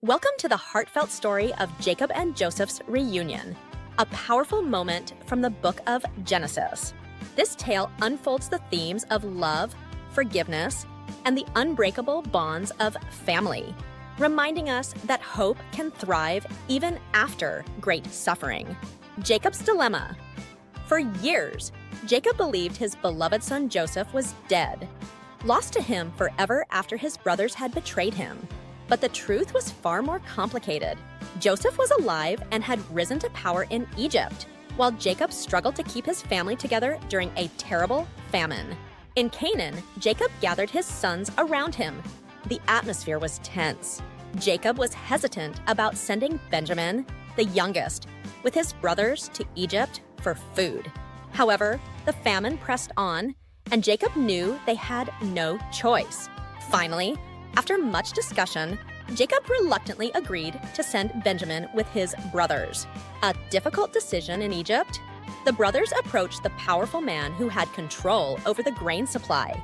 Welcome to the heartfelt story of Jacob and Joseph's reunion, a powerful moment from the book of Genesis. This tale unfolds the themes of love, forgiveness, and the unbreakable bonds of family, reminding us that hope can thrive even after great suffering. Jacob's dilemma. For years, Jacob believed his beloved son Joseph was dead, lost to him forever after his brothers had betrayed him. But the truth was far more complicated. Joseph was alive and had risen to power in Egypt, while Jacob struggled to keep his family together during a terrible famine. In Canaan, Jacob gathered his sons around him. The atmosphere was tense. Jacob was hesitant about sending Benjamin, the youngest, with his brothers to Egypt for food. However, the famine pressed on, and Jacob knew they had no choice. Finally, after much discussion, Jacob reluctantly agreed to send Benjamin with his brothers. A difficult decision in Egypt? The brothers approached the powerful man who had control over the grain supply,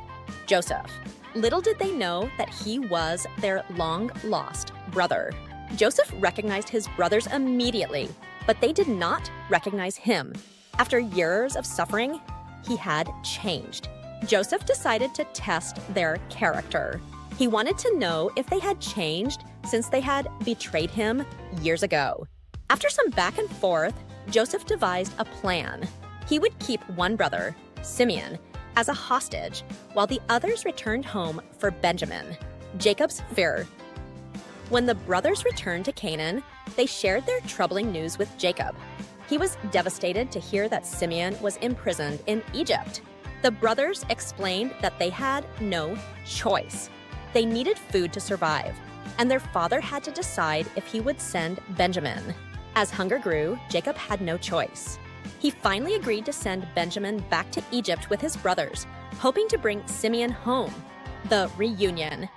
Joseph. Little did they know that he was their long-lost brother. Joseph recognized his brothers immediately, but they did not recognize him. After years of suffering, he had changed. Joseph decided to test their character. He wanted to know if they had changed since they had betrayed him years ago. After some back and forth, Joseph devised a plan. He would keep one brother, Simeon, as a hostage, while the others returned home for Benjamin, Jacob's fear. When the brothers returned to Canaan, they shared their troubling news with Jacob. He was devastated to hear that Simeon was imprisoned in Egypt. The brothers explained that they had no choice. They needed food to survive, and their father had to decide if he would send Benjamin. As hunger grew, Jacob had no choice. He finally agreed to send Benjamin back to Egypt with his brothers, hoping to bring Simeon home. The reunion.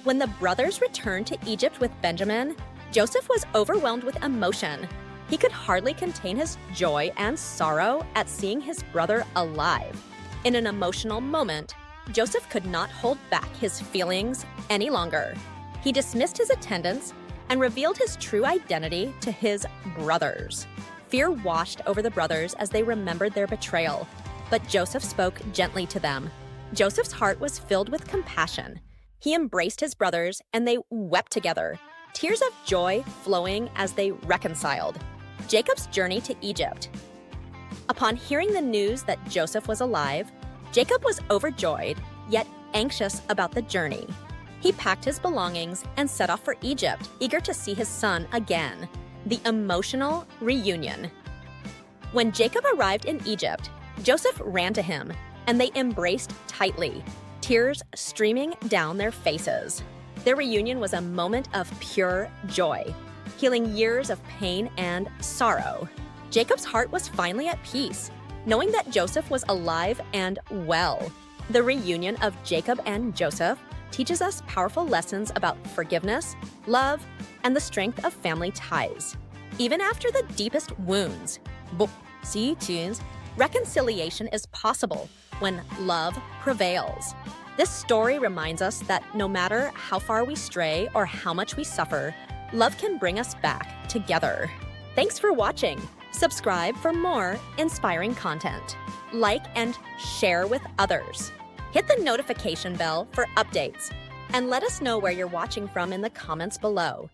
When the brothers returned to Egypt with Benjamin, Joseph was overwhelmed with emotion. He could hardly contain his joy and sorrow at seeing his brother alive. In an emotional moment, Joseph could not hold back his feelings any longer. He dismissed his attendants and revealed his true identity to his brothers. Fear washed over the brothers as they remembered their betrayal, but Joseph spoke gently to them. Joseph's heart was filled with compassion. He embraced his brothers and they wept together, tears of joy flowing as they reconciled. Jacob's journey to Egypt. Upon hearing the news that Joseph was alive, Jacob was overjoyed, yet anxious about the journey. He packed his belongings and set off for Egypt, eager to see his son again. The emotional reunion. When Jacob arrived in Egypt, Joseph ran to him, and they embraced tightly, tears streaming down their faces. Their reunion was a moment of pure joy, healing years of pain and sorrow. Jacob's heart was finally at peace, knowing that Joseph was alive and well. The reunion of Jacob and Joseph teaches us powerful lessons about forgiveness, love, and the strength of family ties. Even after the deepest wounds, reconciliation is possible when love prevails. This story reminds us that no matter how far we stray or how much we suffer, love can bring us back together. Thanks for watching. Subscribe for more inspiring content. Like and share with others. Hit the notification bell for updates. And let us know where you're watching from in the comments below.